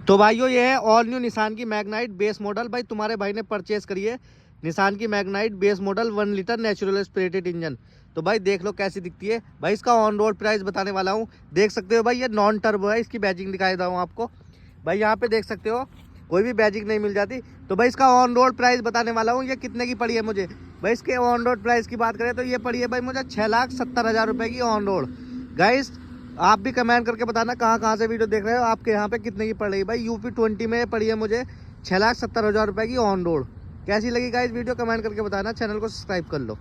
तो भाइयों ये है ऑल न्यू निसान की मैग्नाइट बेस मॉडल। भाई तुम्हारे भाई ने परचेस करी है निसान की Magnite base model 1 litre natural aspirated engine. तो भाई देख लो कैसी दिखती है। भाई इसका ऑन रोड प्राइस बताने वाला हूँ। देख सकते हो भाई ये नॉन टर्बो है। इसकी बैजिंग दिखाई देता हूँ आपको। भाई यहाँ पे देख सकते हो कोई भी बैजिंग नहीं मिल जाती। तो भाई इसका ऑन रोड प्राइस बताने वाला हूँ। ये कितने की पड़ी है मुझे। भाई इसके ऑन रोड प्राइस की बात करें तो ये पड़ी है भाई मुझे 6,70,000 रुपये की ऑन रोड। गाइस आप भी कमेंट करके बताना कहाँ से वीडियो देख रहे हो, आपके यहाँ पे कितने की पड़ रही है। भाई UP20 में पड़ी है मुझे 6,70,000 रुपये की ऑन रोड। कैसी लगी गाइस वीडियो कमेंट करके बताना। चैनल को सब्सक्राइब कर लो।